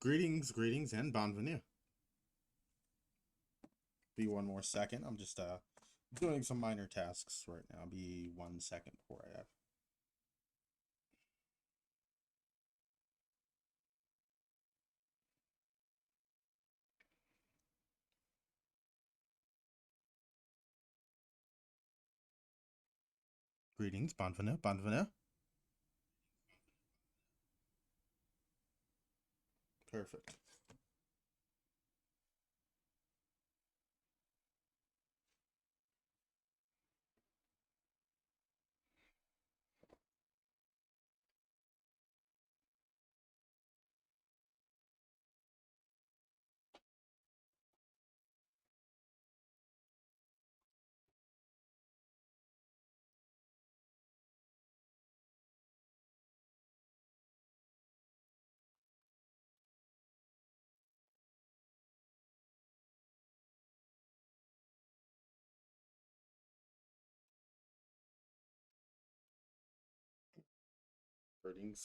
Greetings, and bienvenue. Be one more second. I'm just doing some minor tasks right now. Be 1 second before I have. Greetings, bienvenue. Perfect.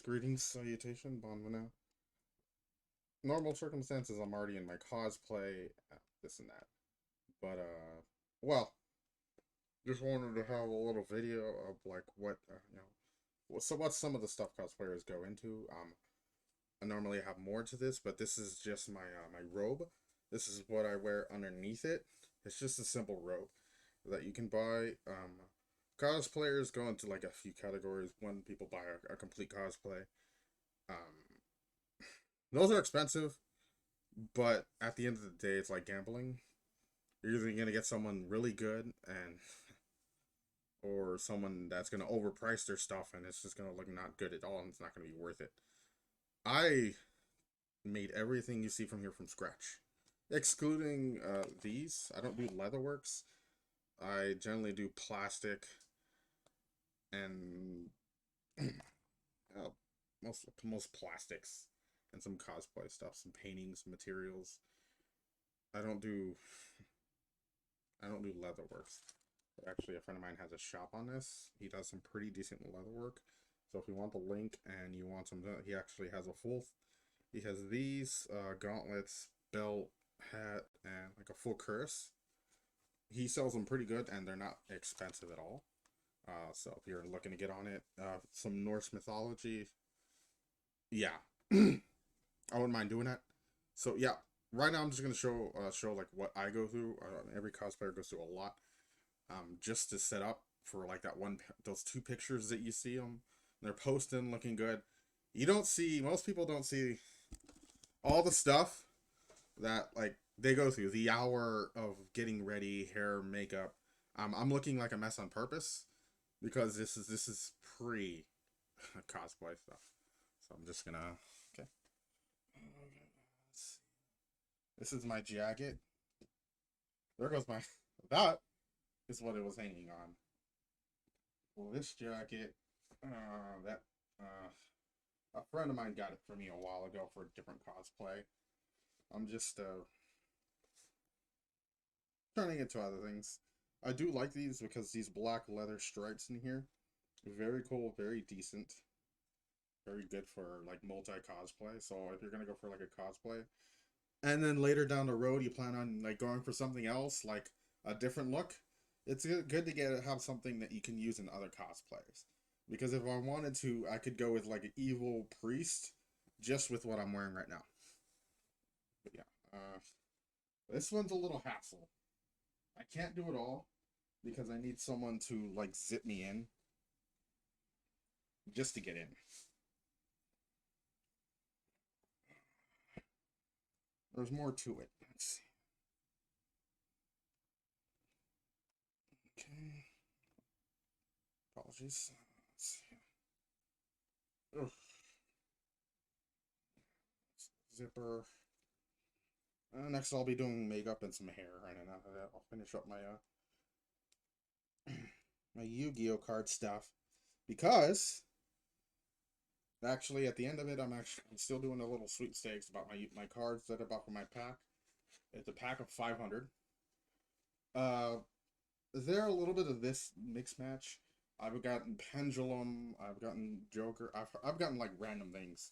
Greetings, salutation, bienvenue. Normal circumstances, I'm already in my cosplay, this and that. But well, just wanted to have a little video of like what so what some of the stuff cosplayers go into. I normally have more to this, but this is just my robe. This is what I wear underneath it. It's just a simple robe that you can buy. Cosplayers go into like a few categories. When people buy a complete cosplay, um, those are expensive, but at the end of the day, it's like gambling. You're either gonna get someone really good and or someone that's gonna overprice their stuff and it's just gonna look not good at all and it's not gonna be worth it. I made everything you see from here from scratch, excluding these. I don't do leatherworks. I generally do plastic and uh, most plastics and some cosplay stuff, some paintings, materials. I don't do I don't do leatherworks. Actually, a friend of mine has a shop on this. He does some pretty decent leatherwork. So if you want the link and you want some, he actually has a full. He has these gauntlets, belt, hat, and like a full cuirass. He sells them pretty good, and they're not expensive at all. So if you're looking to get on it, some Norse mythology, yeah, I wouldn't mind doing that. So yeah, right now I'm just gonna show like what I go through. Every cosplayer goes through a lot. Just to set up for like that those two pictures that you see them. They're posting, looking good. You don't see most people don't see all the stuff that like they go through the hour of getting ready, hair, makeup. I'm looking like a mess on purpose because this is pre cosplay stuff. So I'm just gonna okay. This is my jacket. There goes my that is what it was hanging on. Well, this jacket, that a friend of mine got it for me a while ago for a different cosplay. I'm just turning it to other things. I do like these because these black leather stripes in here, very cool, very decent, very good for like multi cosplay. So if you're gonna go for like a cosplay, and then later down the road you plan on like going for something else, like a different look, it's good to get have something that you can use in other cosplayers. Because if I wanted to, I could go with like an evil priest, just with what I'm wearing right now. But yeah, this one's a little hassle. I can't do it all because I need someone to like zip me in just to get in. There's more to it. Let's see. Okay. Apologies. Let's see. Ugh. Zipper. Next, I'll be doing makeup and some hair, and then I'll finish up my Yu-Gi-Oh card stuff because actually at the end of it, I'm still doing a little sweepstakes about my cards that I bought for my pack. It's a pack of 500. Uh, there a little bit of this mix match. I've gotten Pendulum. I've gotten Joker. I've gotten like random things.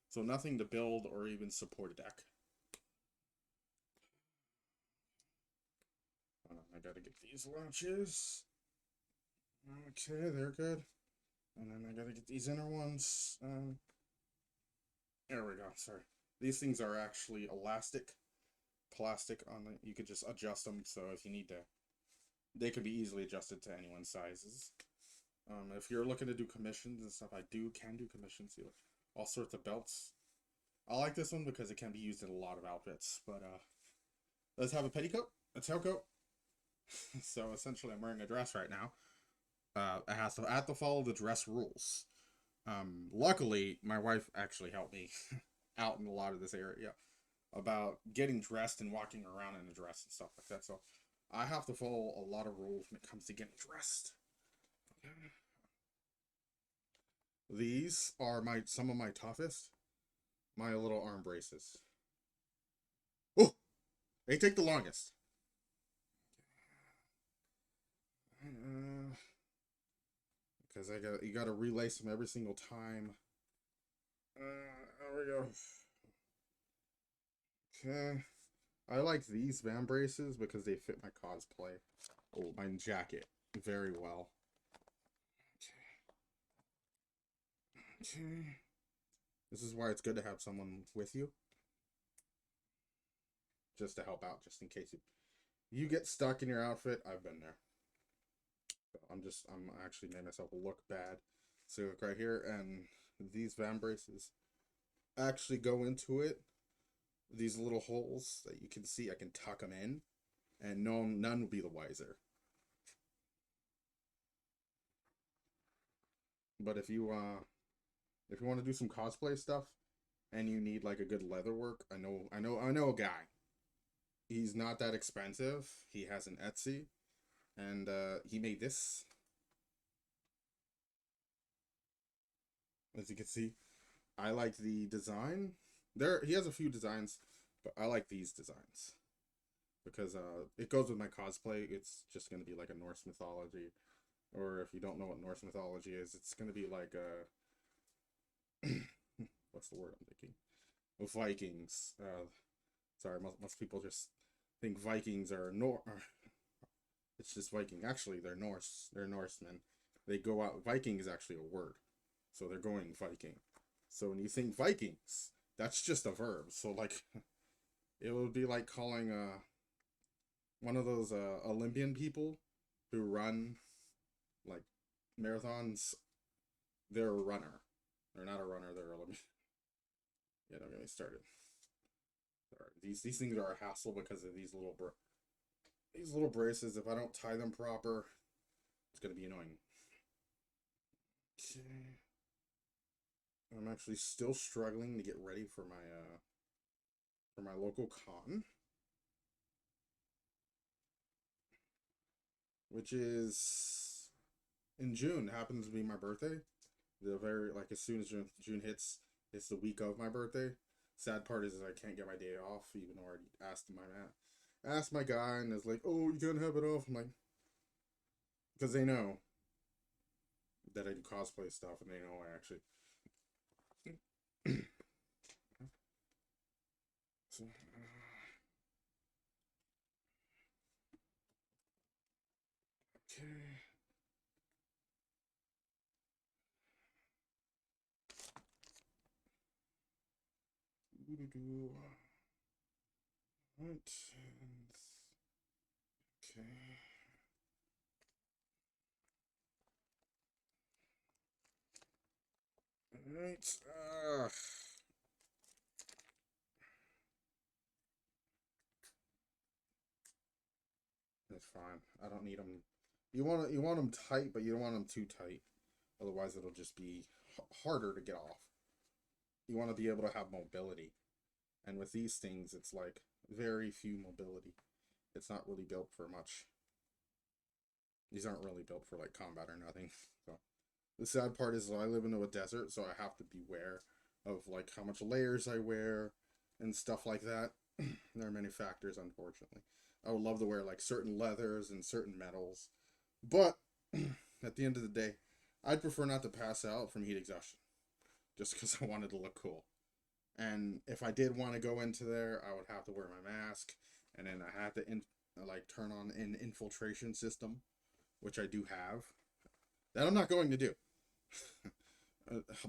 So nothing to build or even support a deck. I gotta get these launches. Okay, they're good. And then I gotta get these inner ones. There we go. Sorry. These things are actually elastic, plastic on the. You could just adjust them. So if you need to, they could be easily adjusted to anyone's sizes. If you're looking to do commissions and stuff, I can do commissions. All sorts of belts. I like this one because it can be used in a lot of outfits. But let's have a petticoat, a tailcoat. So essentially, I'm wearing a dress right now. I have to follow the dress rules. Luckily, my wife actually helped me out in a lot of this area about getting dressed and walking around in a dress and stuff like that. So I have to follow a lot of rules when it comes to getting dressed. These are some of my toughest. My little arm braces. Oh, they take the longest. Because you gotta relace them every single time. There we go. Okay. I like these van braces because they fit my cosplay. Oh, my jacket very well. Okay. Okay. This is why it's good to have someone with you. Just to help out, just in case you get stuck in your outfit. I've been there. I'm actually made myself look bad. So look right here, and these van braces actually go into it. These little holes that you can see, I can tuck them in, and none will be the wiser. But if you want to do some cosplay stuff, and you need like a good leather work, I know a guy. He's not that expensive. He has an Etsy, and he made this. As you can see, I like the design. He has a few designs, but I like these designs because it goes with my cosplay. It's just gonna be like a Norse mythology, or if you don't know what Norse mythology is, it's gonna be like a what's the word I'm thinking? With Vikings. Sorry, most people just think Vikings are it's just Viking. Actually, they're Norse. They're Norsemen. They go out. Viking is actually a word, so they're going Viking. So when you think Vikings, that's just a verb. So like, it would be like calling one of those Olympian people who run like marathons. They're a runner. They're not a runner. They're Olympian. Yeah, don't get me started. These things are a hassle because of these little braces. If I don't tie them proper, it's gonna be annoying. Okay. I'm actually still struggling to get ready for my local con, which is in June. It happens to be my birthday. As soon as June hits, it's the week of my birthday. Sad part is I can't get my day off, even though I already asked my guy, and it's like, oh, you can't have it off. I'm like, because they know that I do cosplay stuff, and they know I actually. So, okay. Right. Okay. Right. That's fine. I don't need them. You want them tight, but you don't want them too tight. Otherwise, it'll just be harder to get off. You want to be able to have mobility, and with these things, it's like very few mobility. It's not really built for much. These aren't really built for like combat or nothing. So the sad part is I live into a desert, so I have to beware of like how much layers I wear and stuff like that. There are many factors, unfortunately. I would love to wear like certain leathers and certain metals, but at the end of the day, I'd prefer not to pass out from heat exhaustion, just because I wanted to look cool. And if I did want to go into there, I would have to wear my mask, and then I had to like turn on an infiltration system, which I do have. That I'm not going to do.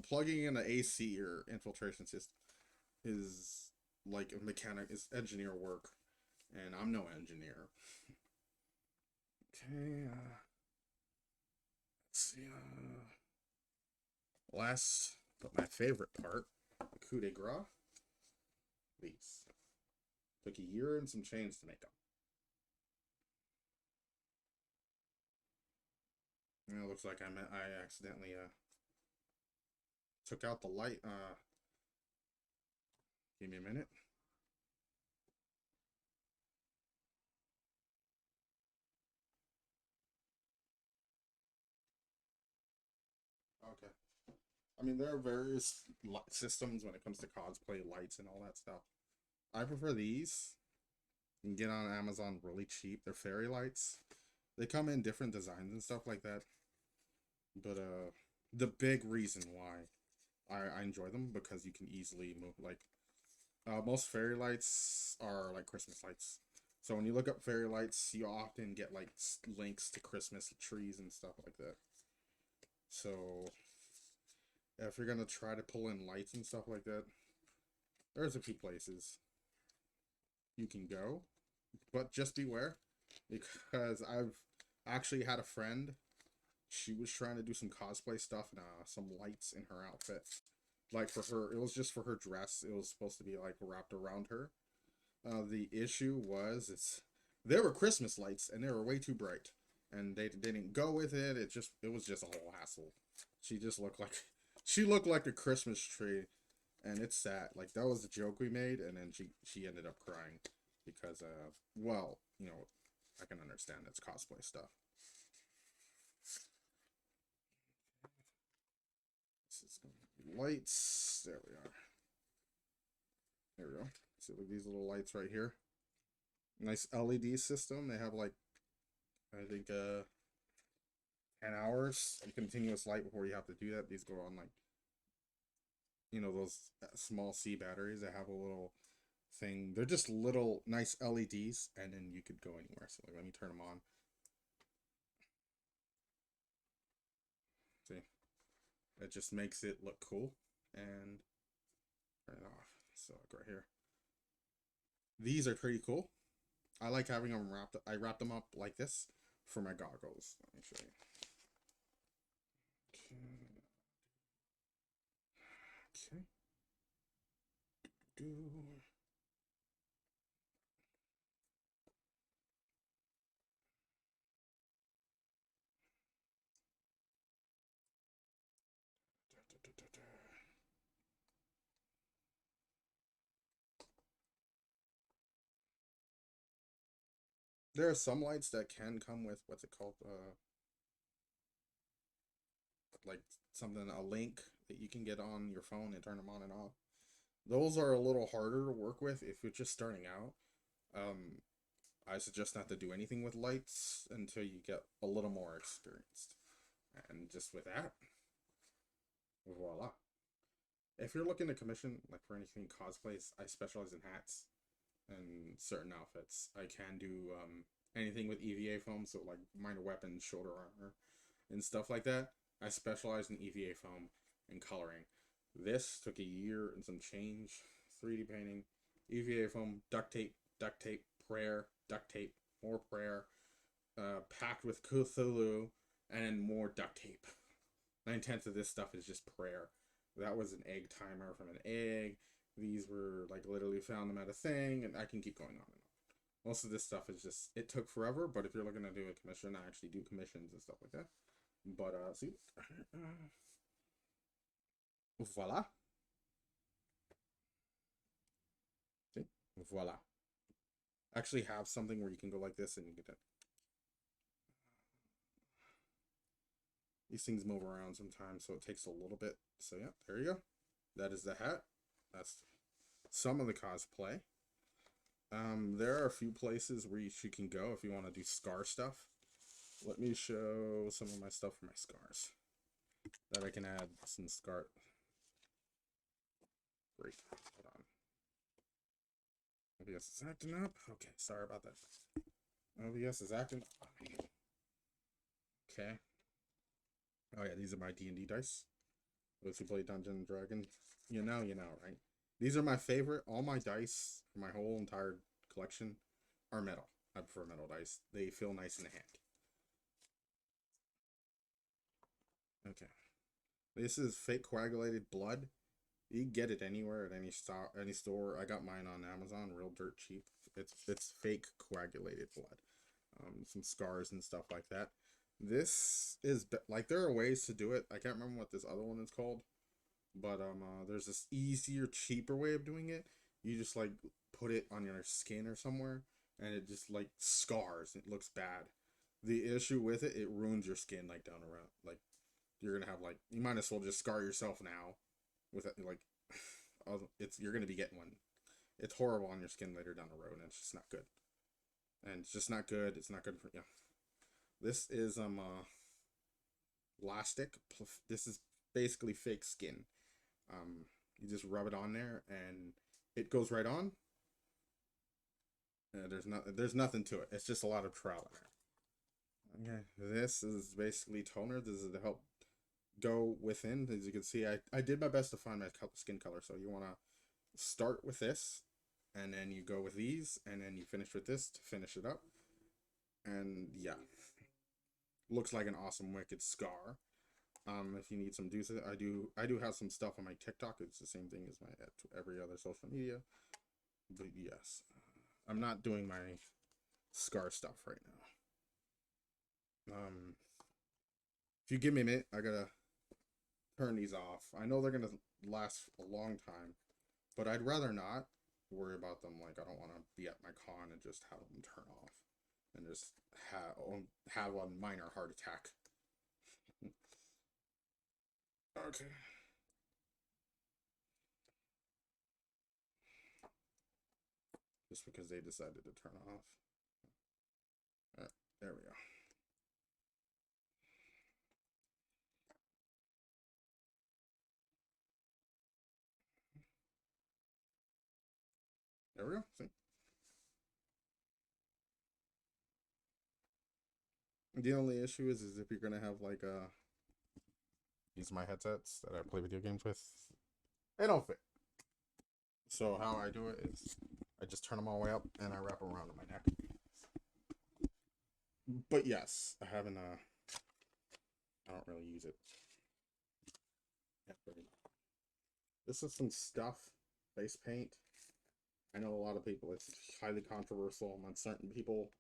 Plugging in an AC or infiltration system is like a mechanic, is engineer work, and I'm no engineer. Okay, let's see. Last, but my favorite part, the coup de grace. These took a year and some change to make them. And it looks like I accidentally took out the light. Give me a minute. Okay. I mean, there are various systems when it comes to cosplay lights and all that stuff. I prefer these. You can get on Amazon really cheap. They're fairy lights. They come in different designs and stuff like that. But the big reason why I enjoy them, because you can easily move, like, most fairy lights are like Christmas lights. So when you look up fairy lights, you often get like links to Christmas trees and stuff like that. So if you're gonna try to pull in lights and stuff like that, there's a few places you can go, but just beware, because I've actually had a friend. She was trying to do some cosplay stuff and some lights in her outfit. Like for her, it was just for her dress. It was supposed to be like wrapped around her. The issue was they were Christmas lights and they were way too bright, and they didn't go with it. It was just a whole hassle. She just looked like she looked like a Christmas tree, and it's sad. Like that was the joke we made, and then she ended up crying because well, I can understand it's cosplay stuff. This is going to be lights. There we are. There we go. See, look, these little lights right here. Nice LED system. They have like, I think 10 hours of continuous light before you have to do that. These go on like, those small C batteries that have a little thing. They're just little nice LEDs, and then you could go anywhere. So like, let me turn them on. See, it just makes it look cool, and turn it off. So like right here. These are pretty cool. I like having them wrapped. I wrap them up like this for my goggles. Let me show you. Okay. Do. There are some lights that can come with what's it called? Like something, a link that you can get on your phone and turn them on and off. Those are a little harder to work with if you're just starting out. I suggest not to do anything with lights until you get a little more experienced. And just with that, voila. If you're looking to commission, like for anything cosplays, I specialize in hats and certain outfits. I can do anything with EVA foam, so like minor weapons, shoulder armor, and stuff like that. I specialize in EVA foam and coloring. This took a year and some change. 3D painting, EVA foam, duct tape, prayer, duct tape, more prayer, packed with Cthulhu, and more duct tape. 9/10 of this stuff is just prayer. That was an egg timer from an egg. These were like literally found them at a thing, and I can keep going on and on. Most of this stuff is just, it took forever, but if you're looking to do a commission, I actually do commissions and stuff like that. But see, voila, see, voila. Actually have something where you can go like this and you get it. These things move around sometimes, so it takes a little bit. So yeah, there you go. That is the hat. That's some of the cosplay. There are a few places where you can go if you want to do scar stuff. Let me show some of my stuff for my scars that I can add some scar. Great. Hold on. OBS is acting up. Okay, sorry about that. OBS is acting up. Okay. Oh yeah, these are my D&D dice. Those who play Dungeons and Dragons, you know, right? These are my favorite. All my dice, my whole entire collection, are metal. I prefer metal dice. They feel nice in the hand. Okay. This is fake coagulated blood. You can get it anywhere at any store. I got mine on Amazon, real dirt cheap. It's fake coagulated blood. Some scars and stuff like that. This is like, there are ways to do it. I can't remember what this other one is called, but there's this easier, cheaper way of doing it. You just like put it on your skin or somewhere, and it just like scars. It looks bad. The issue with it, it ruins your skin like down around. Like, you're gonna have like, you might as well just scar yourself now with it. Like, you're gonna be getting one. It's horrible on your skin later down the road, and it's just not good. And it's just not good. It's not good for you. This is elastic. This is basically fake skin. You just rub it on there, and it goes right on. There's nothing to it. It's just a lot of trial in there. Okay, this is basically toner. This is to help go within. As you can see, I did my best to find my skin color. So you want to start with this, and then you go with these, and then you finish with this to finish it up. And yeah, looks like an awesome wicked scar. If you need some juice, I do have some stuff on my TikTok. It's the same thing as my every other social media. But yes, I'm not doing my scar stuff right now. If you give me a minute, I gotta turn these off. I know they're gonna last a long time, but I'd rather not worry about them. Like, I don't want to be at my con and just have them turn off and just have a minor heart attack. Okay. Just because they decided to turn off. Alright, there we go. There we go. See? The only issue is if you're gonna have like these are my headsets that I play video games with. They don't fit. So how I do it is I just turn them all the way up and I wrap them around my neck. But yes, I haven't I don't really use it. This is some stuff, face paint. I know a lot of people, it's highly controversial among certain people.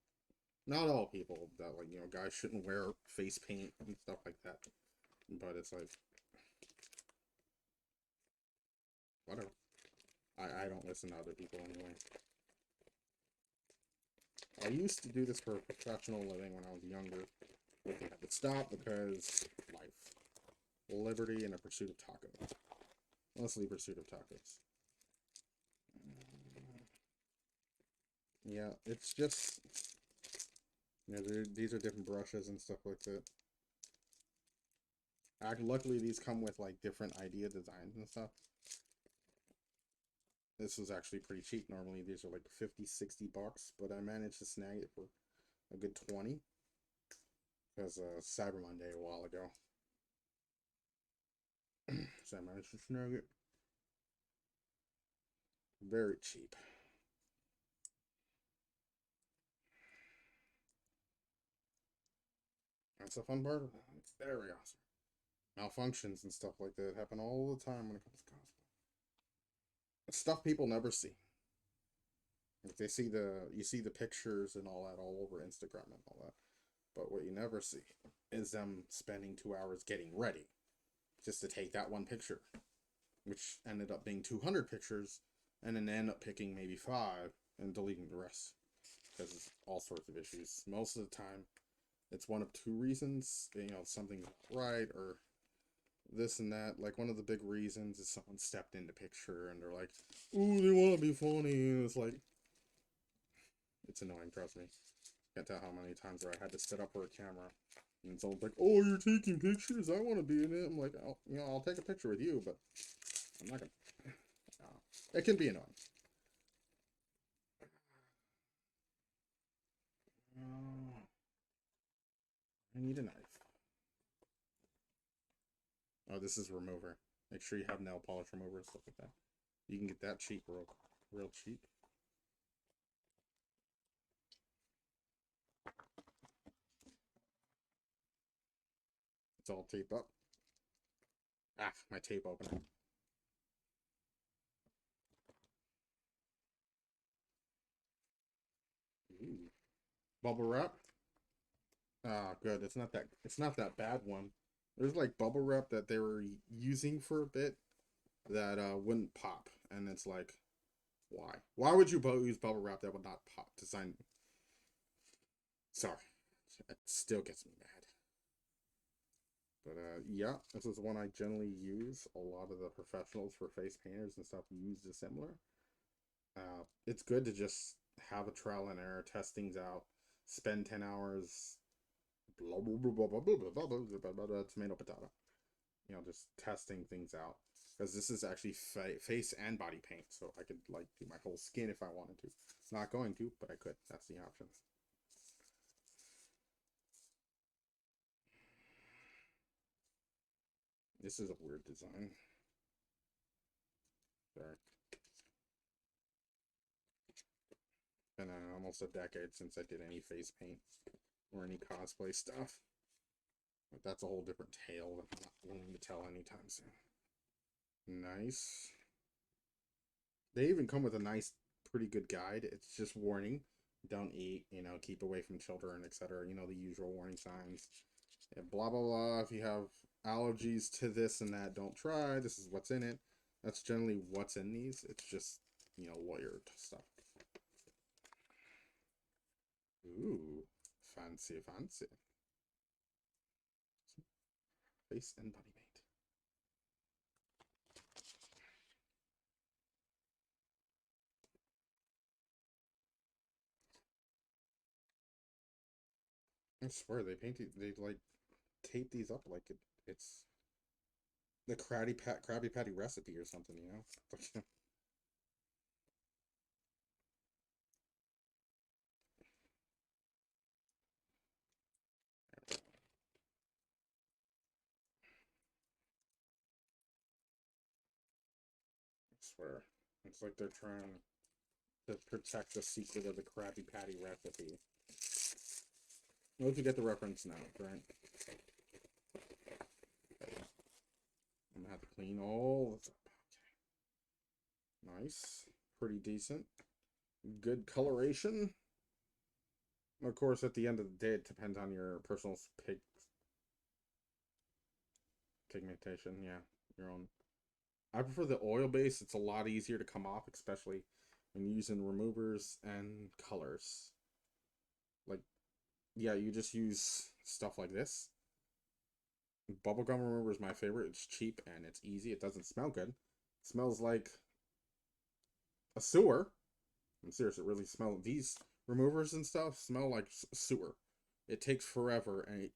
Not all people, that, like, you know, guys shouldn't wear face paint and stuff like that. But it's like, whatever. I don't listen to other people anyway. I used to do this for a professional living when I was younger. But I had to stop because life. Liberty and a pursuit of tacos. Mostly pursuit of tacos. Yeah, it's just, you know, these are different brushes and stuff like that. Luckily, these come with like different idea designs and stuff. This was actually pretty cheap. Normally, these are like 50, 60 bucks, but I managed to snag it for a good 20 because Cyber Monday a while ago. So I managed to snag it very cheap. That's the fun part of it. It's very awesome. Malfunctions and stuff like that happen all the time when it comes to cosplay. It's stuff people never see. Like, you see the pictures and all that all over Instagram and all that. But what you never see is them spending 2 hours getting ready just to take that one picture, which ended up being 200 pictures, and then they end up picking maybe 5 and deleting the rest because of all sorts of issues. Most of the time, it's one of 2 reasons. You know, something's not right, or this and that. Like, one of the big reasons is someone stepped in the picture and they're like, "Ooh, they want to be funny." And it's like, it's annoying, trust me. Can't tell how many times where I had to sit up for a camera and someone's like, "Oh, you're taking pictures? I want to be in it." I'm like, "Oh, you know, I'll take a picture with you, but I'm not gonna." It can be annoying. I need a knife. Oh, this is remover. Make sure you have nail polish remover and stuff like that. You can get that cheap, real cheap. It's all taped up. Ah, my tape opener. Ooh. Bubble wrap. Ah, good. It's not that bad one. There's like bubble wrap that they were using for a bit that wouldn't pop, and it's like, why? Why would you use bubble wrap that would not pop? Design. Sorry, it still gets me mad. But yeah, this is one I generally use. A lot of the professionals for face painters and stuff use the similar. It's good to just have a trial and error, test things out, spend 10 hours, blah blah blah blah blah blah blah blah blah blah blah, tomato potato. You know, just testing things out because this is actually face and body paint, so I could like do my whole skin if I wanted to. Not going to, but I could. That's the option. This is a weird design. There. Been almost a decade since I did any face paint or any cosplay stuff. But that's a whole different tale that I'm not willing to tell anytime soon. Nice. They even come with a nice, pretty good guide. It's just warning. Don't eat, you know, keep away from children, etc. You know, the usual warning signs. Yeah, blah, blah, blah. If you have allergies to this and that, don't try. This is what's in it. That's generally what's in these. It's just, you know, lawyered stuff. Ooh, fancy, fancy. Face and body paint. I swear they painted, they like tape these up like it's the Krabby Patty recipe or something, you know? I swear. It's like they're trying to protect the secret of the Krabby Patty recipe. Well, if you get the reference now, right? I'm gonna have to clean all this up. Okay. Nice. Pretty decent. Good coloration. Of course, at the end of the day, it depends on your personal pigmentation. Yeah, your own. I prefer the oil base. It's a lot easier to come off, especially when using removers and colors. Like, yeah, you just use stuff like this. Bubblegum remover is my favorite. It's cheap and it's easy. It doesn't smell good. It smells like a sewer. I'm serious. It really smells. These removers and stuff smell like sewer. It takes forever and it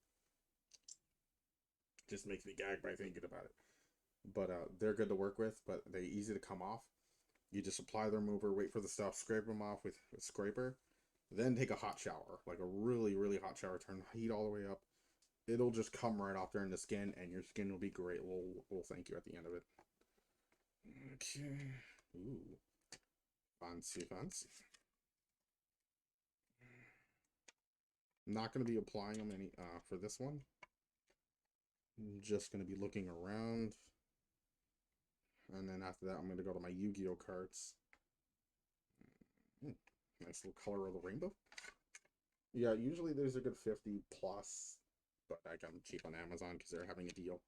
just makes me gag by thinking about it. But they're good to work with, but they're easy to come off. You just apply the remover, wait for the stuff, scrape them off with a scraper, then take a hot shower, like a really, really hot shower. Turn the heat all the way up. It'll just come right off there in the skin, and your skin will be great. We'll thank you at the end of it. Okay. Ooh. Fancy, fancy. I'm not going to be applying them any for this one. I'm just going to be looking around. And then after that, I'm going to go to my Yu-Gi-Oh cards. Nice little color of the rainbow. Yeah, usually there's a good 50 plus, but I got them cheap on Amazon because they're having a deal.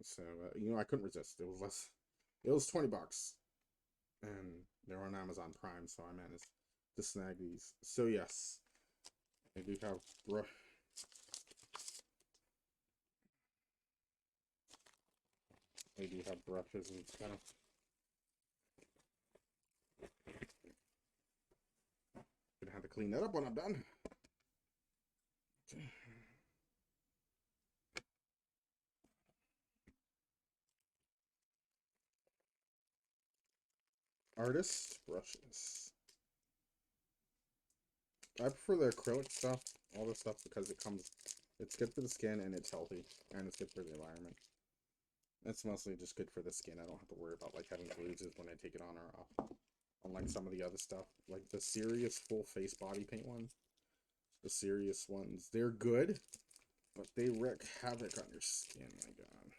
So, you know, I couldn't resist. It was less. It was 20 bucks. And they're on Amazon Prime, so I managed to snag these. So, yes, I do have brushes and stuff. Gonna have to clean that up when I'm done. Artist brushes. I prefer the acrylic stuff, all this stuff, because it's good for the skin and it's healthy and it's good for the environment. It's mostly just good for the skin. I don't have to worry about like having bruises when I take it on or off. Unlike some of the other stuff, like the serious full face body paint ones, the serious ones, they're good, but they wreak havoc on your skin. My God,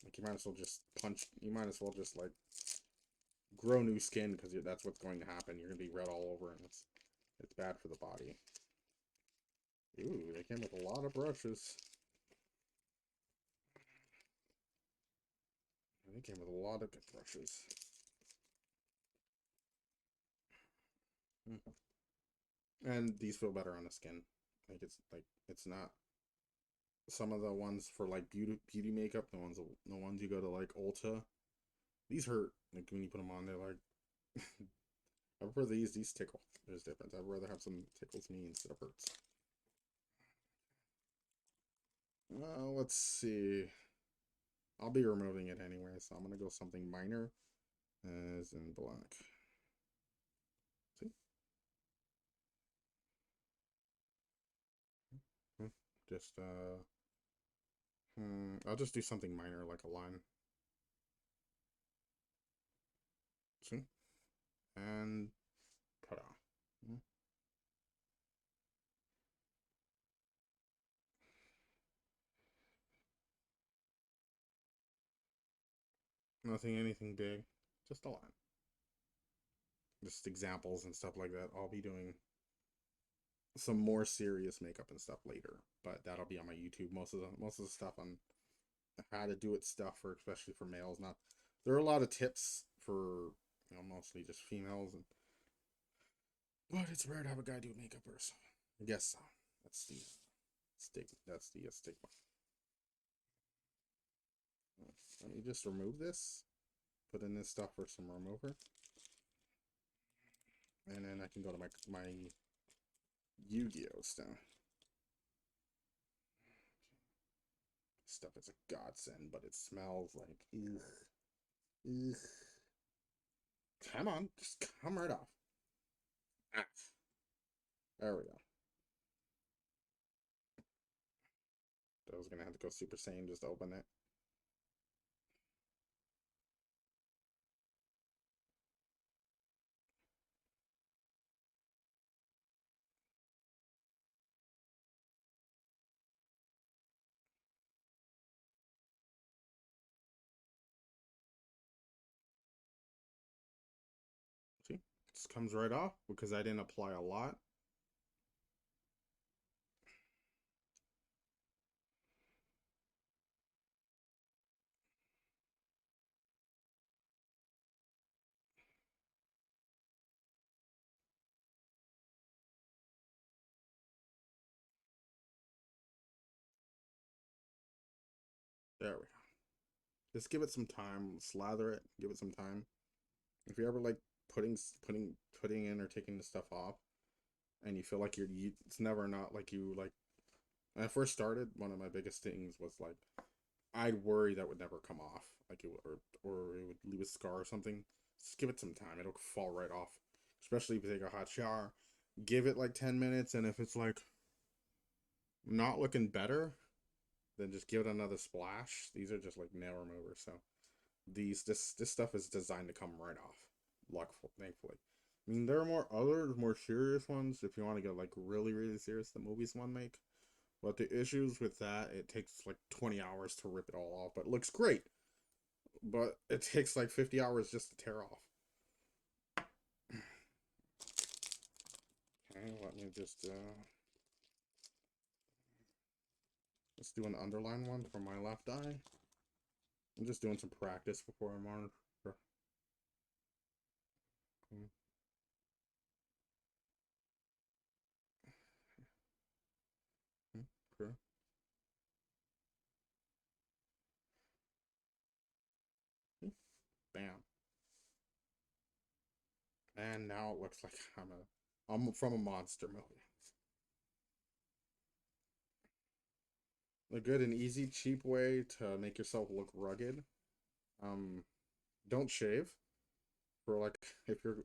like you might as well just punch. You might as well just like grow new skin because that's what's going to happen. You're gonna be red all over, and it's bad for the body. Ooh, they came with a lot of brushes. They came with a lot of good brushes. And these feel better on the skin. Like it's not some of the ones for like beauty makeup, the ones you go to like Ulta. These hurt. Like when you put them on, they're like I prefer these tickle. There's difference. I'd rather have some tickles me instead of hurts. Well, let's see. I'll be removing it anyway, so I'm gonna go something minor as in black. See? Just I'll just do something minor like a line. See? And ta-da. Nothing anything big. Just a line. Just examples and stuff like that. I'll be doing some more serious makeup and stuff later, but that'll be on my YouTube. Most of the stuff on how to do it stuff for especially for males. Not there are a lot of tips for mostly just females, but it's rare to have a guy do makeup or so. I guess so. That's the stigma. That's the stigma. Let me just remove this. Put in this stuff for some remover, and then I can go to my Yu-Gi-Oh stuff. Stuff is a godsend, but it smells like ugh, ugh. Come on, just come right off. Ah, there we go. I was gonna have to go Super Saiyan just to open it. See, this comes right off because I didn't apply a lot. There we go. Just give it some time. Slather it. Give it some time. If you're ever like putting in or taking the stuff off, and you feel like it's never not like you like. When I first started, one of my biggest things was like I'd worry that would never come off, like or it would leave a scar or something. Just give it some time; it'll fall right off. Especially if you take a hot shower, give it like 10 minutes, and if it's like not looking better, then just give it another splash. These are just like nail removers, so this stuff is designed to come right off. Luckful, thankfully. I mean, there are more serious ones if you want to get like really serious. The movies one make. But the issues with that, it takes like 20 hours to rip it all off, but it looks great. But it takes like 50 hours just to tear off. Okay, let me just let's do an underline one for my left eye. I'm just doing some practice before I'm on. Okay. Bam. And now it looks like I'm from a monster movie. A good and easy, cheap way to make yourself look rugged. Um, don't shave. for like if you're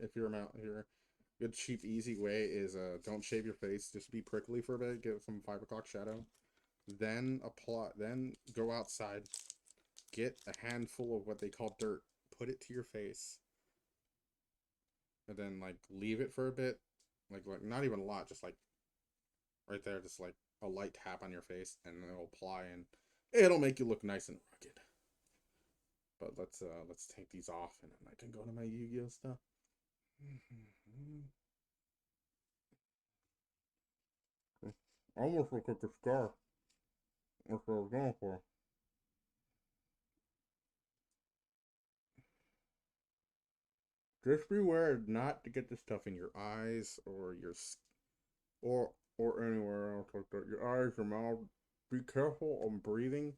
good cheap easy way is don't shave your face, just be prickly for a bit, give some 5 o'clock shadow, then go outside, get a handful of what they call dirt, put it to your face, and then like leave it for a bit, like not even a lot, just like right there, just like a light tap on your face, and it'll apply, and it'll make you look nice and rugged. But let's take these off, and then I can go to my Yu-Gi-Oh stuff. Almost look like a scar. That's what I was going for. Just beware not to get the stuff in your eyes or or anywhere else like that. Your eyes, your mouth. Be careful on breathing.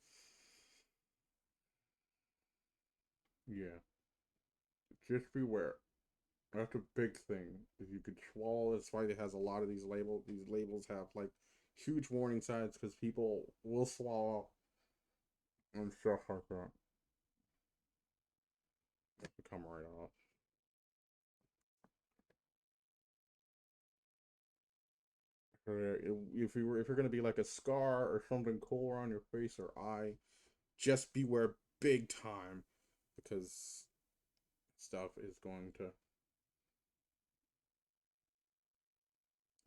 Yeah, just beware. That's a big thing. If you could swallow, that's why it has a lot of these labels. These labels have like huge warning signs because people will swallow and stuff like that. Have to come right off. So yeah, if you're gonna be like a scar or something cool on your face or eye, just beware big time because stuff is going to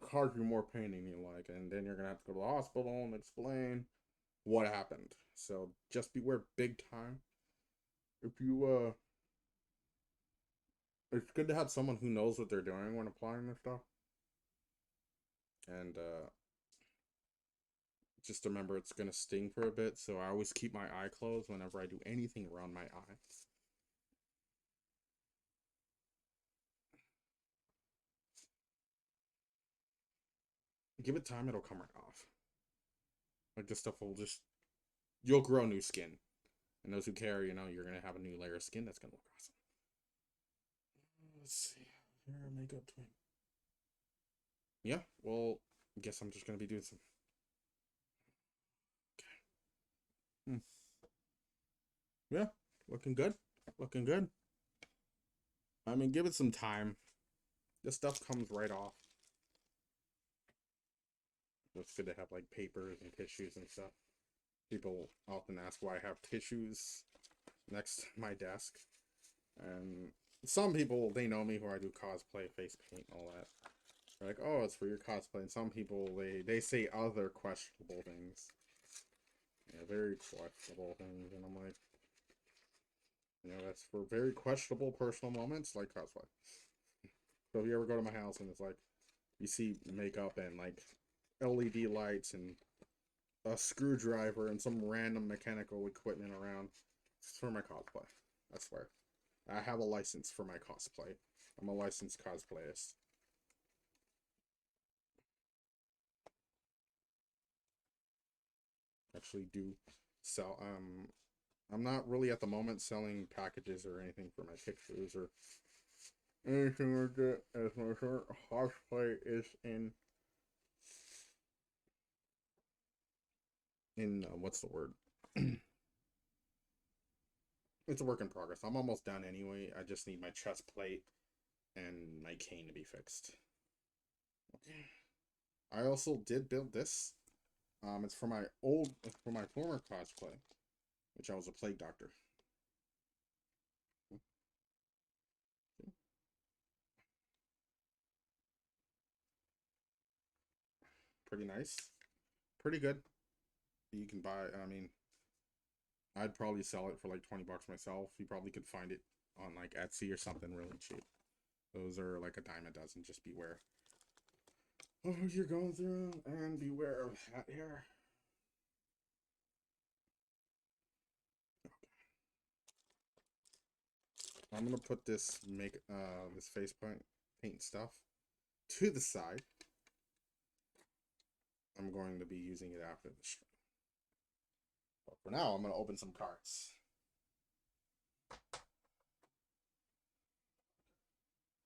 cause you more pain than you like, and then you're gonna have to go to the hospital and explain what happened. So just beware big time. If you it's good to have someone who knows what they're doing when applying this stuff, and just remember it's gonna sting for a bit. So I always keep my eye closed whenever I do anything around my eye. Give it time; it'll come right off. Like this stuff will just you'll grow new skin. And those who care, you're gonna have a new layer of skin that's gonna look awesome. Let's see. Here, makeup twin. Yeah, well, I guess I'm just gonna be doing some. Okay. Yeah, looking good. Looking good. I mean, give it some time. This stuff comes right off. It's good to have like papers and tissues and stuff. People often ask why I have tissues next to my desk. And some people, they know me who I do cosplay, face paint, all that. They're like, oh, it's for your cosplay. And some people, they say other questionable things. Yeah, very questionable things. And I'm like, that's for very questionable personal moments like cosplay. So if you ever go to my house and it's like, you see makeup and like LED lights and a screwdriver and some random mechanical equipment around, it's for my cosplay. I swear. I have a license for my cosplay. I'm a licensed cosplayist. Actually do sell I'm not really at the moment selling packages or anything for my pictures or anything like that, as my short cosplay is in what's the word? It's a work in progress. I'm almost done anyway. I just need my chest plate and my cane to be fixed. Okay. I also did build this. It's for my former cosplay, which I was a plague doctor. Pretty nice. Pretty good. You can buy, I mean, I'd probably sell it for like 20 bucks myself. You probably could find it on like Etsy or something really cheap. Those are like a dime a dozen. Just beware of what you're going through and beware of that here. I'm gonna put this this face paint stuff to the side. I'm going to be using it after the stream. But for now, I'm gonna open some cards.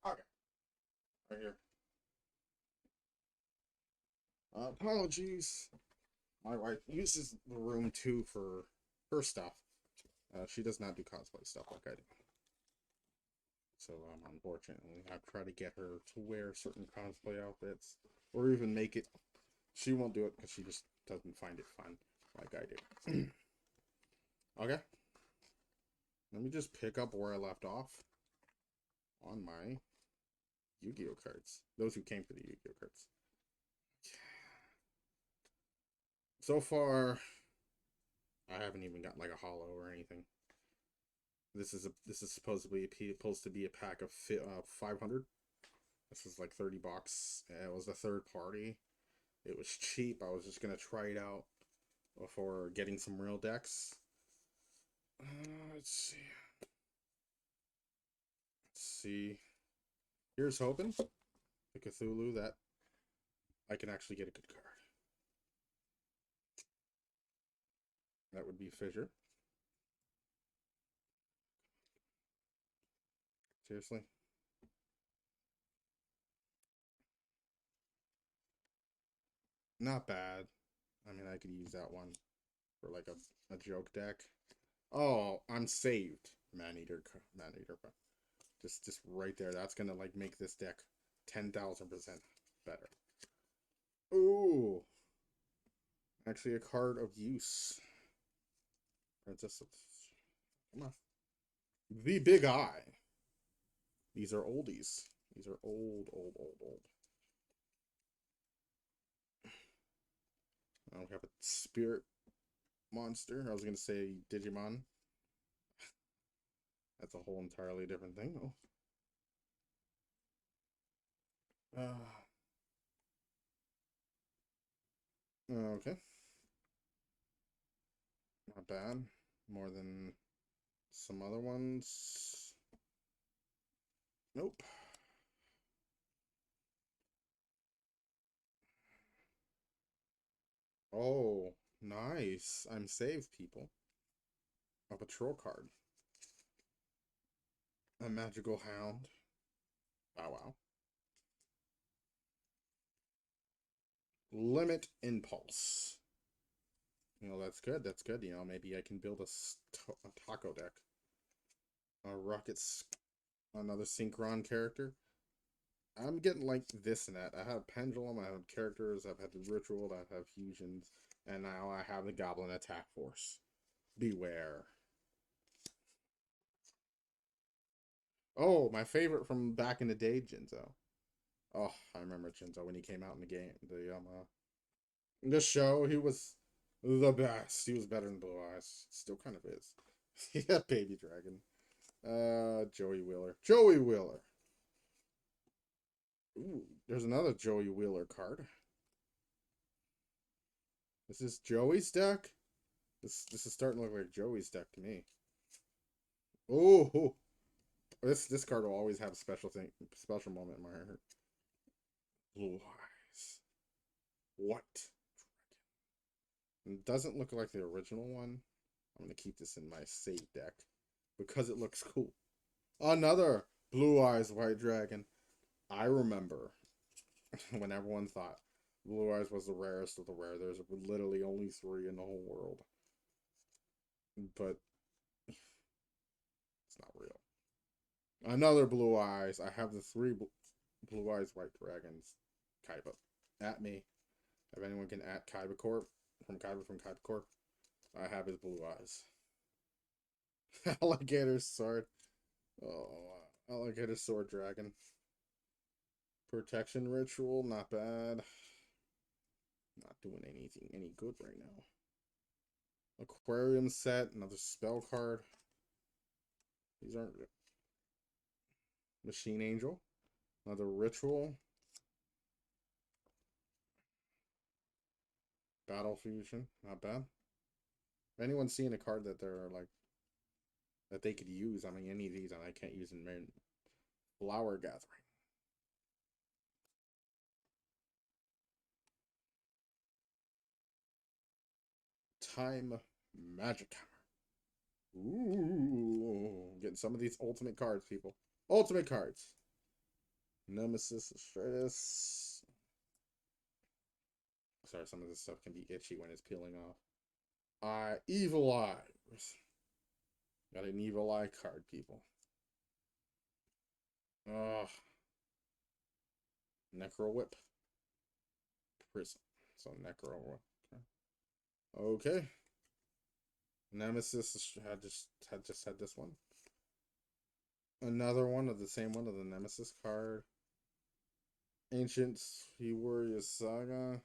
Okay, right here. Apologies. My wife uses the room too for her stuff. She does not do cosplay stuff like I do. So unfortunately, I've tried to get her to wear certain cosplay outfits, or even make it. She won't do it because she just doesn't find it fun like I do. Okay, let me just pick up where I left off on my Yu-Gi-Oh cards. Those who came for the Yu-Gi-Oh cards. So far, I haven't even got like a holo or anything. This is supposed to be a pack of 500. This was like 30 bucks. It was a third party. It was cheap. I was just gonna try it out before getting some real decks. Let's see. Let's see. Here's hoping the Cthulhu that I can actually get a good card. That would be Fissure. Seriously? Not bad. I mean, I could use that one for like a joke deck. Oh, I'm saved. Man-Eater. Just right there. That's gonna like make this deck 10,000% better. Ooh. Actually a card of use. Princess. Come on. The Big Eye. These are oldies. These are old. We have a spirit monster. I was gonna say Digimon. That's a whole entirely different thing, though. Okay. Not bad. More than some other ones. Nope. Oh, nice. I'm saved, people. A patrol card. A magical hound. Wow. Limit impulse. That's good. That's good. Maybe I can build a taco deck. A rockets. Another synchron character. I'm getting like this and that. I have pendulum. I have characters. I've had the ritual. I have fusions, and now I have the goblin attack force. Beware. Oh, my favorite from back in the day, Jinzo. Oh, I remember Jinzo when he came out in the game. The show, he was the best. He was better than Blue Eyes. Still kind of is. Yeah, Baby Dragon. Joey Wheeler. Joey Wheeler. Ooh, there's another Joey Wheeler card. This is Joey's deck? This is starting to look like Joey's deck to me. Oh, this card will always have a special moment in my heart. Blue Eyes. What? It doesn't look like the original one. I'm gonna keep this in my save deck because it looks cool. Another Blue Eyes White Dragon. I remember when everyone thought Blue Eyes was the rarest of the rare. There's literally only 3 in the whole world. But it's not real. Another Blue Eyes. I have the 3 Blue Eyes White Dragons. Kaiba. At me. If anyone can at Kaiba Corp. From Kaiba Corp. I have his Blue Eyes. Alligator Sword. Oh, Alligator Sword Dragon. Protection Ritual. Not bad. Not doing anything any good right now. Aquarium set. Another spell card. These aren't good. Machine Angel. Another Ritual. Battle Fusion. Not bad. If anyone's seeing a card that they're like that they could use, I mean any of these and I can't use in main. Flower Gathering. Time Magic Hammer. Ooh, getting some of these ultimate cards, people. Ultimate cards. Nemesis Stratus. Sorry, some of this stuff can be itchy when it's peeling off. Evil Eye. Got an Evil Eye card, people. Uh, Necro Whip. Prism. So Necro Whip. Okay. Nemesis. I just had this one. Another one of the same one of the Nemesis card. Ancient Sea Warriors Saga.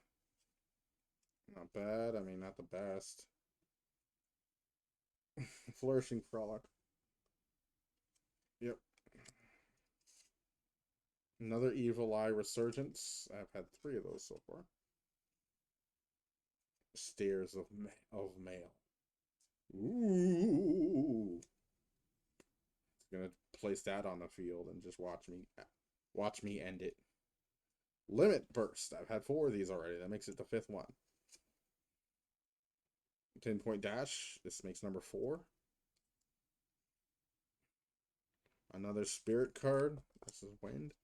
Not bad. I mean, not the best. Flourishing Frolic. Yep. Another Evil Eye Resurgence. I've had 3 of those so far. Stairs of Mail. Ooh. Gonna place that on the field and just watch me end it. Limit Burst. I've had 4 of these already. That makes it the 5th one. 10-point dash. This makes number 4. Another Spirit card. This is Wind.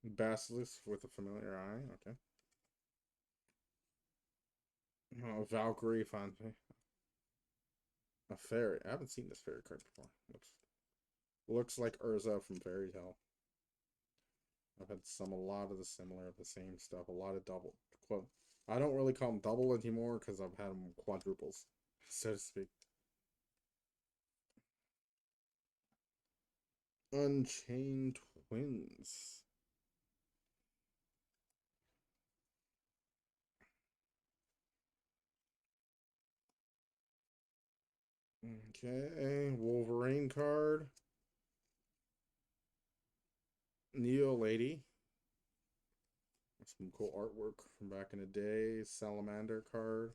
Basilisk with a Familiar Eye. Okay. Oh, Valkyrie Fonte. A fairy. I haven't seen this fairy card before. Looks like Urza from Fairy Tale. I've had a lot of the similar, the same stuff. A lot of double. I don't really call them double anymore because I've had them quadruples, so to speak. Unchained Twins. Okay, Wolverine card. Neo Lady. Some cool artwork from back in the day. Salamander card.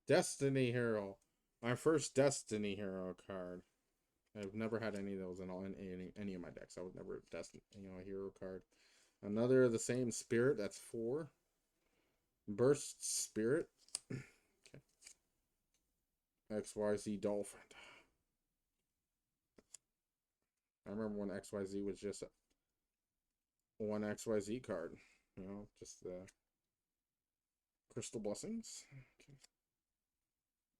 Destiny Hero. My first Destiny Hero card. I've never had any of those in any of my decks. I would never have Destiny Hero card. Another of the same Spirit. That's 4. Burst Spirit. Okay. XYZ Dolphin. I remember when XYZ was just one XYZ card. Just the Crystal Blessings.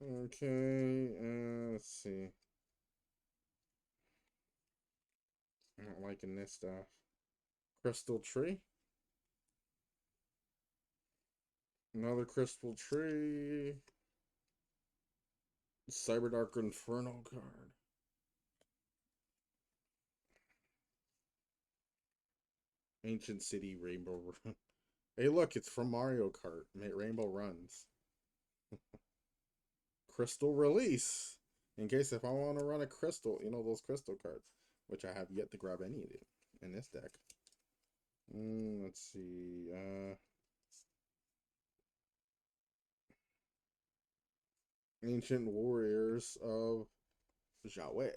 Okay, let's see. I'm not liking this stuff. Crystal Tree. Another Crystal Tree. Cyberdark Inferno card. Ancient City Rainbow Run. Hey, look, it's from Mario Kart. Rainbow Runs. Crystal Release. In case if I want to run a crystal, those crystal cards, which I have yet to grab any of it in this deck. Let's see. Ancient Warriors of Jiaowei.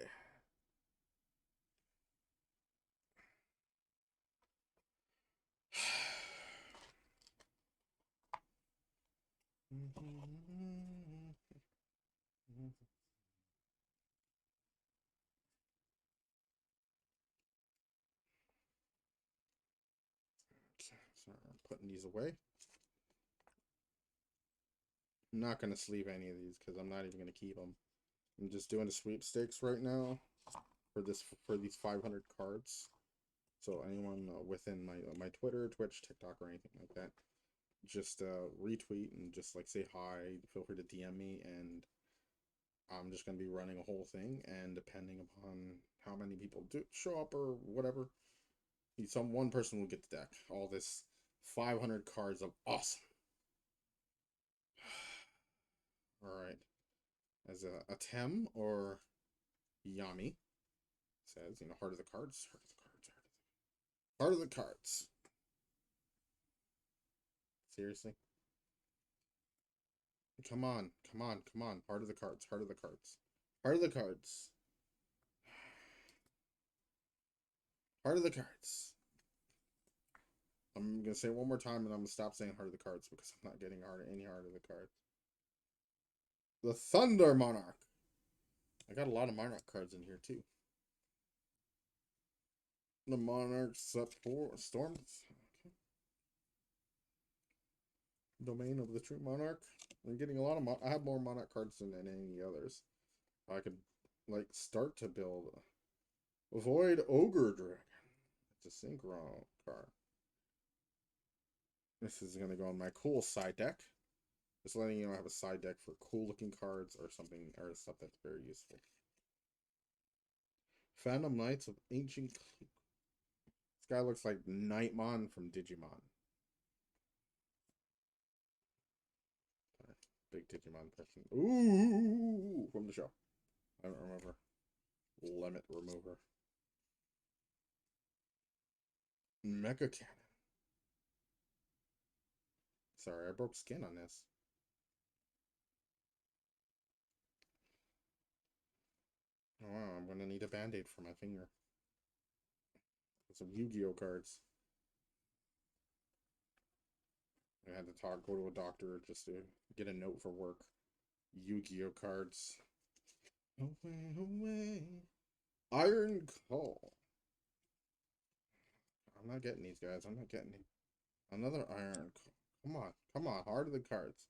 Sorry, I'm putting these away. I'm not going to sleeve any of these because I'm not even going to keep them. I'm just doing the sweepstakes right now for these 500 cards. So anyone within my Twitter, Twitch, TikTok, or anything like that, just retweet and just like say hi. Feel free to DM me, and I'm just gonna be running a whole thing. And depending upon how many people do show up or whatever, one person will get the deck. All this 500 cards of awesome. All right, as a Tem or Yami says, heart of the cards, heart of the cards. Seriously. Come on, come on, come on. Heart of the cards, heart of the cards. Heart of the cards. Heart of the cards. I'm going to say it one more time and I'm going to stop saying heart of the cards because I'm not getting any heart of the cards. The Thunder Monarch. I got a lot of Monarch cards in here too. The Monarch Storm. Okay. Domain of the True Monarch. I'm getting a lot of I have more Monarch cards than any others. I could like start to build. Avoid Ogre Dragon. It's a synchro card. This is gonna go on my cool side deck. Just letting you know I have a side deck for cool looking cards or something or stuff that's very useful. Phantom Knights of Ancient Cloak. This guy looks like Nightmon from Digimon. Big Digimon person. Ooh, from the show. I don't remember. Limit Remover. Mecha Cannon. Sorry, I broke skin on this. Oh, wow, I'm gonna need a band-aid for my finger. Some Yu-Gi-Oh cards. I had to go to a doctor just to get a note for work. Yu-Gi-Oh cards. Away, away. Iron Call. I'm not getting these guys. I'm not getting these. Another Iron Call. Come on. Come on. Heart of the cards.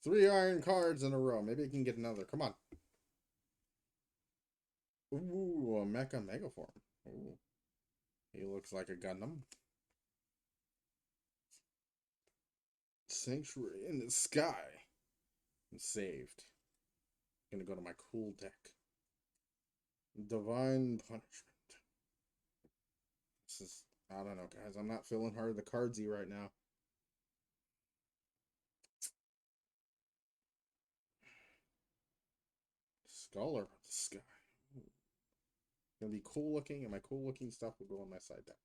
3 iron cards in a row. Maybe I can get another. Come on. Ooh, a Mecha Megaform. Ooh. He looks like a Gundam. Sanctuary in the Sky. And saved. Gonna go to my cool deck. Divine Punishment. This is, I don't know, guys. I'm not feeling hard the cardsy right now. Scholar of the Sky. Ooh. Gonna be cool looking, and my cool looking stuff will go on my side deck.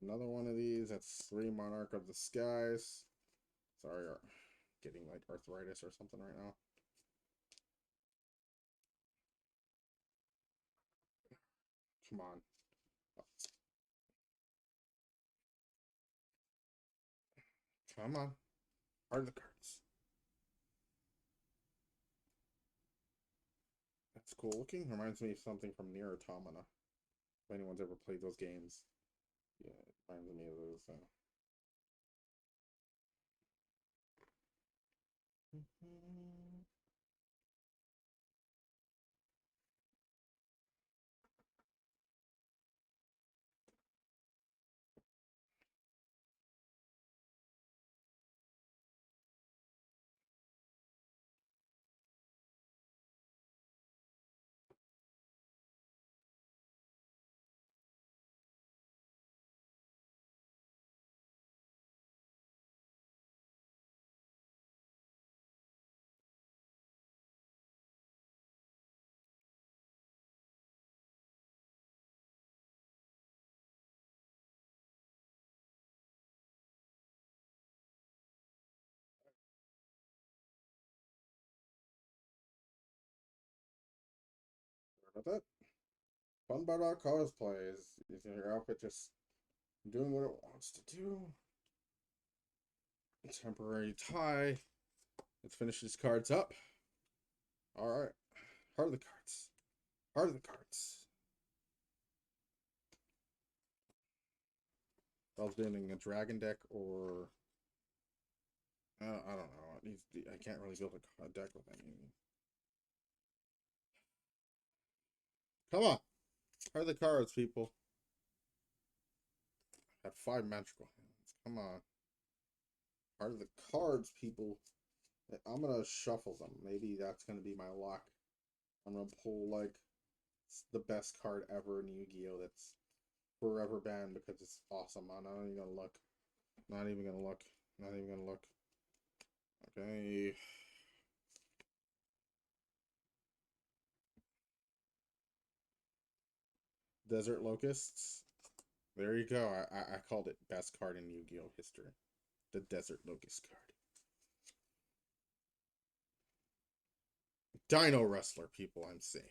Another one of these. That's 3 Monarch of the Skies. Sorry, getting like arthritis or something right now. Come on. Come on. Are the cards. That's cool looking. Reminds me of something from Nier Automata. If anyone's ever played those games. Yeah, it reminds me of those. Sorry about that. Fun about our cosplay is your outfit just doing what it wants to do. Temporary tie. Let's finish these cards up. Alright. Heart of the cards. Heart of the cards. I was building a dragon deck or I don't know. I can't really build a deck with any. Come on. Heart of the cards, people. Had 5 magical hands. Come on. Heart of the cards, people. I'm gonna shuffle them. Maybe that's gonna be my luck. I'm gonna pull like the best card ever in Yu-Gi-Oh! That's forever banned because it's awesome. I'm not even gonna look. Not even gonna look. Not even gonna look. Okay. Desert Locusts. There you go. I called it best card in Yu-Gi-Oh! History. The Desert Locust card. Dino Wrestler, people. I'm saved.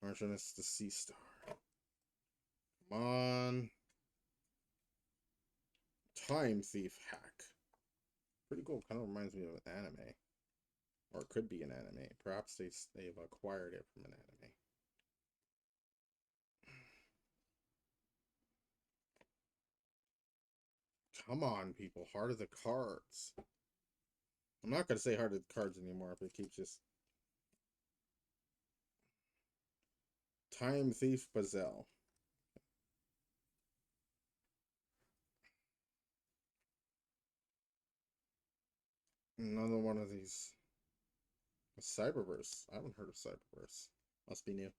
Archonist the Sea Star. Come on. Time Thief Hack. Pretty cool. Kind of reminds me of an anime. Or it could be an anime. Perhaps they've acquired it from an anime. Come on, people. Heart of the Cards. I'm not going to say Heart of the Cards anymore if it keeps just... Time Thief Bazel. Another one of these. Cyberverse. I haven't heard of Cyberverse. Must be new.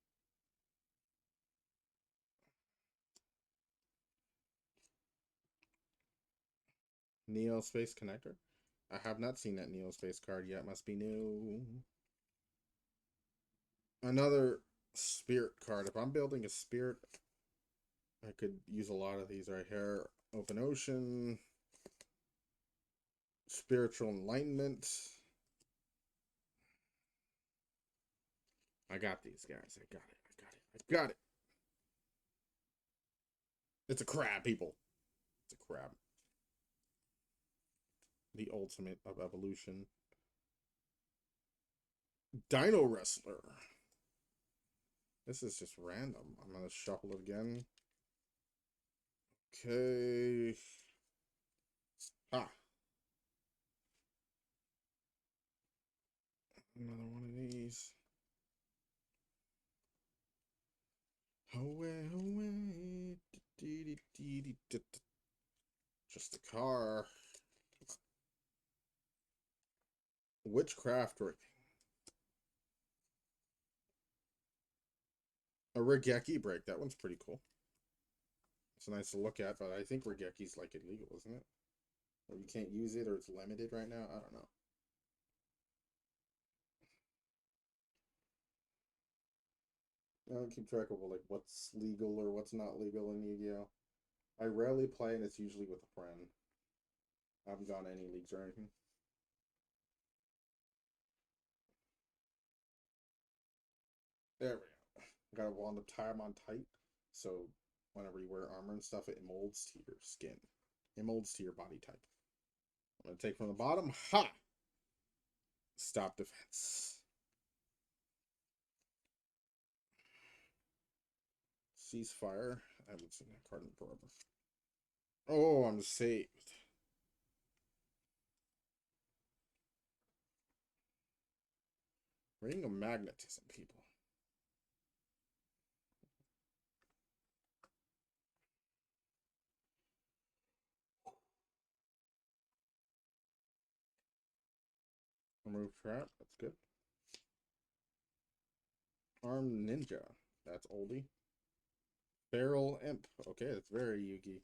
Neo Space Connector. I have not seen that Neo Space card yet. Must be new. Another Spirit card. If I'm building a Spirit, I could use a lot of these right here. Open Ocean. Spiritual Enlightenment. I got these guys. I got it. I got it. I got it. It's a crab, people. It's a crab. The ultimate of evolution. Dino Wrestler. This is just random. I'm going to shuffle it again. Okay. Ah. Another one of these. Away, away. Just a car. Witchcraft Ring. A Regeki break. That one's pretty cool. It's nice to look at, but I think Regeki's like illegal, isn't it? Or you can't use it, or it's limited right now. I don't know. I don't keep track of like what's legal or what's not legal in Yu-Gi-Oh. I rarely play, and it's usually with a friend. I haven't gone any leagues or anything. There we go. Got a wand of time on tight, so whenever you wear armor and stuff, it molds to your skin. It molds to your body type. I'm gonna take from the bottom. Ha! Stop defense. Ceasefire. I haven't seen that card in forever. Oh, I'm saved. Ring of Magnetism, people. Remove trap. That's good. Armed Ninja. That's oldie. Barrel Imp. Okay, that's very Yugi.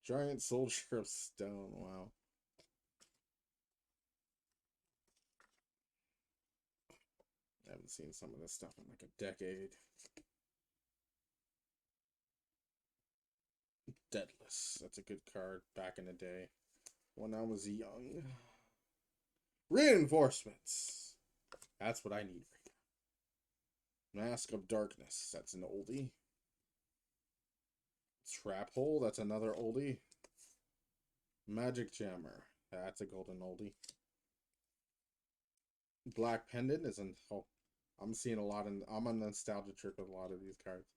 Giant Soldier of Stone. Wow. I haven't seen some of this stuff in like a decade. Deadless. That's a good card back in the day when I was young. Reinforcements. That's what I need right now. Mask of Darkness. That's an oldie. Trap Hole. That's another oldie. Magic Jammer. That's a golden oldie. Black Pendant is an... Oh, I'm seeing a lot in... I'm on nostalgia trip with a lot of these cards.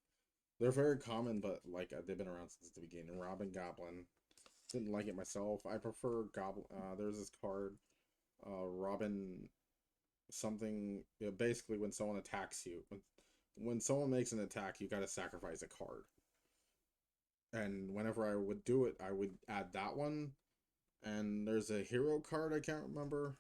They're very common, but like they've been around since the beginning. Robin Goblin. Didn't like it myself. I prefer Goblin. There's this card, Robin something. Basically, when someone attacks you, when someone makes an attack, you got to sacrifice a card. And whenever I would do it, I would add that one. And there's a hero card I can't remember.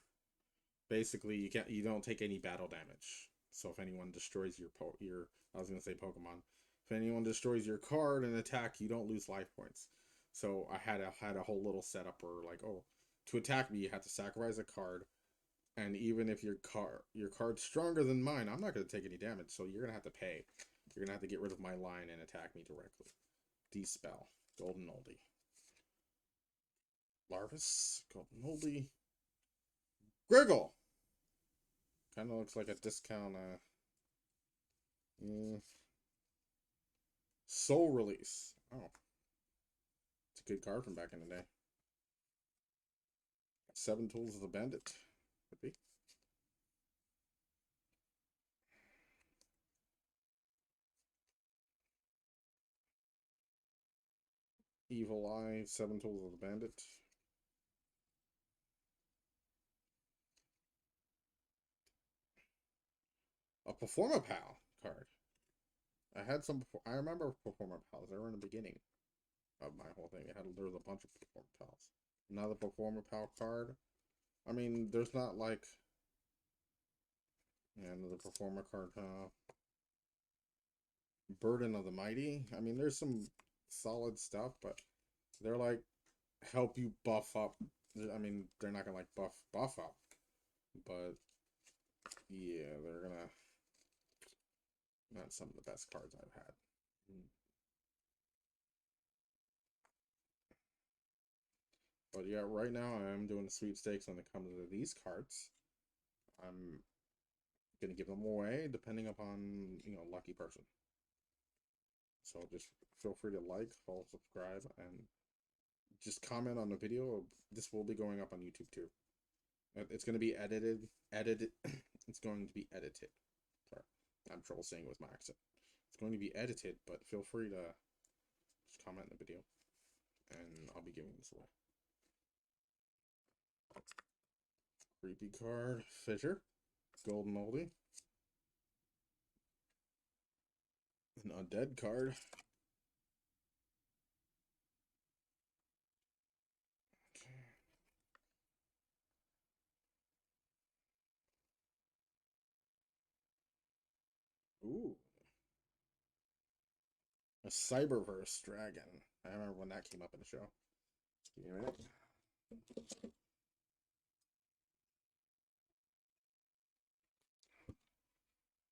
Basically, you don't take any battle damage. So if anyone destroys your I was gonna say Pokemon. If anyone destroys your card and attack, you don't lose life points. So I had a whole little setup where like, oh, to attack me, you have to sacrifice a card, and even if your card's stronger than mine, I'm not gonna take any damage. So you're gonna have to pay. You're gonna have to get rid of my line and attack me directly. Dispel, golden oldie. Larvis, golden oldie. Griggle. Kind of looks like a discount. Soul Release. Oh, it's a good card from back in the day. 7 Tools of the Bandit. Could be. Evil Eye, Seven Tools of the Bandit. A Performa Pal card. I had some before. I remember Performa Pals. They were in the beginning of my whole thing. There was a bunch of Performa Pals. Another Performa Pal card. I mean, there's not like, yeah, another Performa card. Burden of the Mighty. I mean, there's some solid stuff, but they're like help you buff up. I mean, they're not gonna like buff up, but yeah, they're gonna not some of the best cards I've had. But yeah, right now I'm doing sweepstakes when it comes to these cards. I'm gonna give them away depending upon lucky person. So just feel free to like, follow, subscribe, and just comment on the video. This will be going up on YouTube too. It's going to be edited. It's going to be edited. Sorry, I'm trouble saying with my accent. It's going to be edited, but feel free to just comment in the video, and I'll be giving this away. Creepy card, Fissure, Golden Oldie, an Undead card. Ooh, a Cyberverse Dragon. I remember when that came up in the show. Give me a minute.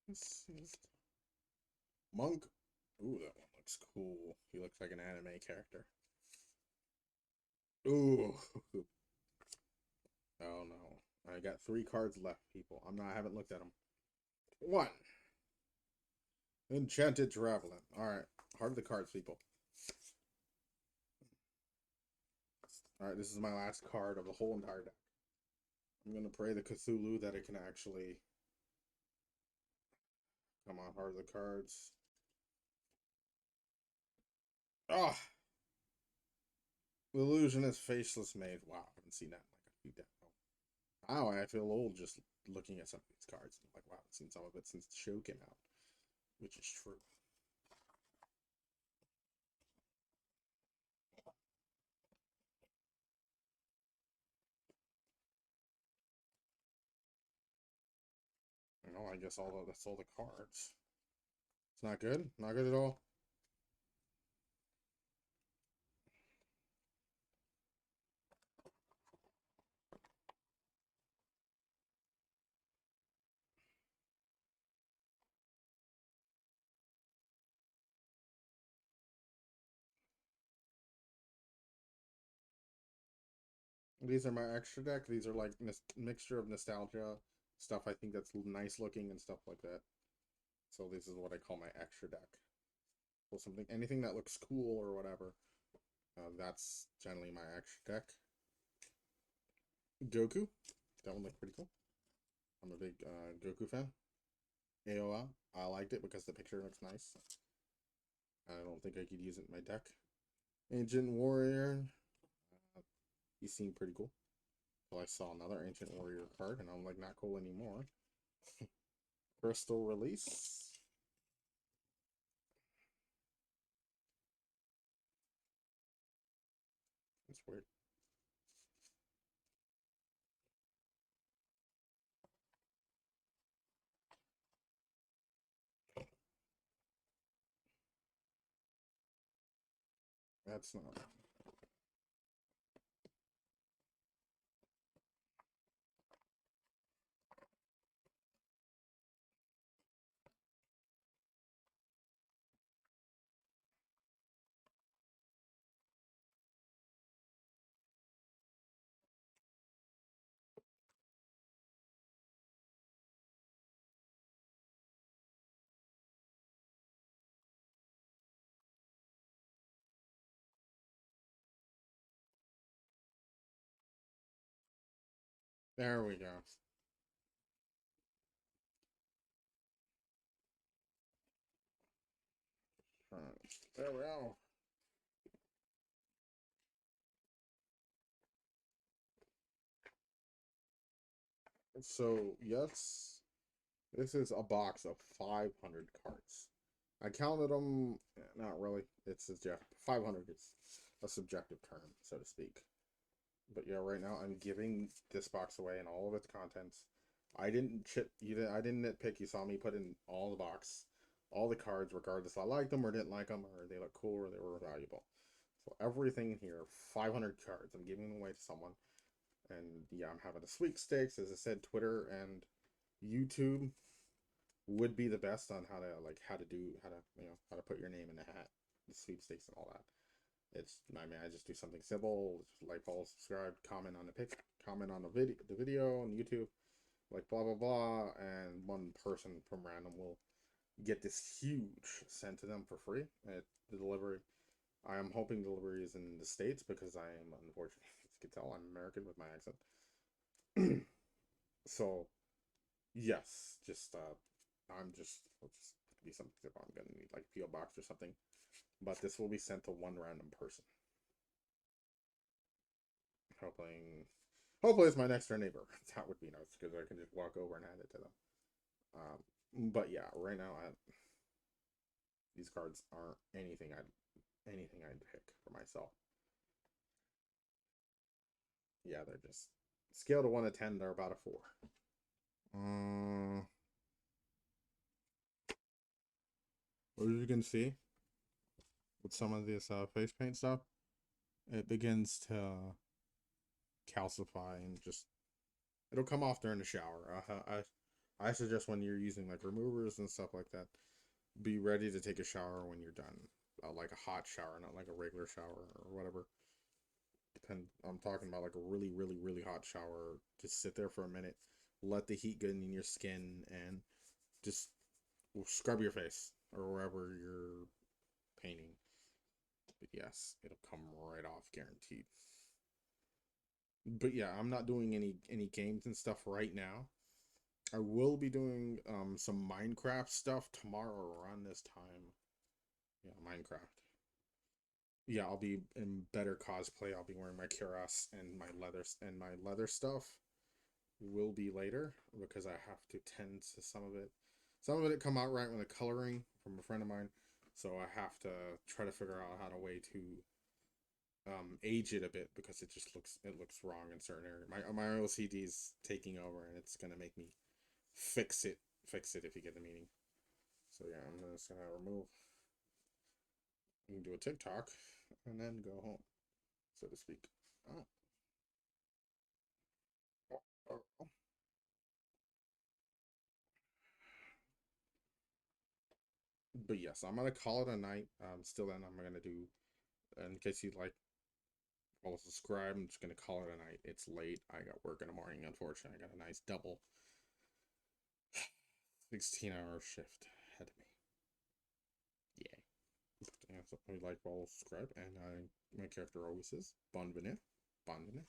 This is Monk. Ooh, that one looks cool. He looks like an anime character. Ooh. Oh no. I got 3 cards left, people. I haven't looked at them. 1. Enchanted Traveler. Alright. Heart of the cards, people. Alright, this is my last card of the whole entire deck. I'm gonna pray the Cthulhu that it can actually. Come on, Heart of the cards. Ah! The Illusionist Faceless Mage. Wow, I haven't seen that in like a few decades. Wow, I feel old just looking at some of these cards. I'm like, wow, I've seen some of it since the show came out. Which is true. I guess that's all the cards. It's not good? Not good at all? These are my extra deck. These are like mixture of nostalgia stuff. I think that's nice looking and stuff like that. So this is what I call my extra deck. So anything that looks cool or whatever. That's generally my extra deck. Goku. That one looked pretty cool. I'm a big Goku fan. AOL. I liked it because the picture looks nice. I don't think I could use it in my deck. Ancient Warrior. He seemed pretty cool. Well, I saw another Ancient Warrior card, and I'm like, not cool anymore. Crystal Release. That's weird. That's not. There we go. There we go. So yes, this is a box of 500 cards. I counted them. Not really. It's subjective. 500 is a subjective term, so to speak. But yeah, right now I'm giving this box away and all of its contents. I didn't chip. You didn't. I didn't nitpick. You saw me put in all the box, all the cards, regardless I liked them or didn't like them, or they look cool or they were valuable. So everything here, 500 cards, I'm giving away to someone. And yeah, I'm having a sweepstakes. As I said, Twitter and YouTube would be the best on how to put your name in the hat, the sweepstakes and all that. I just do something simple, just like, follow, subscribe, comment on the comment on the video on YouTube, like blah blah blah, and one person from random will get this huge sent to them for free at the delivery. I am hoping delivery is in the States because I am, unfortunately, as you can tell, I'm American with my accent. So yes, just I'm just it'll just be something if I'm gonna need like PO box or something. But this will be sent to one random person. Hoping hopefully it's my next door neighbor. That would be nice because I can just walk over and hand it to them. But yeah, right now these cards aren't anything I'd pick for myself. Yeah, they're just scale to 1 to 10. They're about a 4. Uh, as you can see with some of this face paint stuff, it begins to calcify and just it'll come off during the shower. I suggest when you're using like removers and stuff like that, be ready to take a shower when you're done. Like a hot shower, not like a regular shower or whatever. I'm talking about like a really, really, really hot shower. Just sit there for a minute, let the heat get in your skin, and just scrub your face or wherever you're painting. But yes, it'll come right off, guaranteed. But yeah, I'm not doing any games and stuff right now. I will be doing some Minecraft stuff tomorrow around this time. Yeah, Minecraft. Yeah, I'll be in better cosplay. I'll be wearing my cuirass and my leather stuff will be later because I have to tend to some of it. Some of it come out right with the coloring from a friend of mine, so I have to try to figure out how to way to age it a bit because it looks wrong in certain areas. My OCD's taking over and it's gonna make me fix it if you get the meaning. So yeah, I'm just gonna remove. You can do a TikTok and then go home, so to speak. Oh, oh, oh. But yes, I'm gonna call it a night. Still, then I'm gonna do. In case you like, follow, subscribe. I'm just gonna call it a night. It's late. I got work in the morning. Unfortunately, I got a nice double 16-hour shift ahead of me. Yeah. Yeah, so I like, follow, subscribe, and my character always says, "Bonne venue, bonne venue."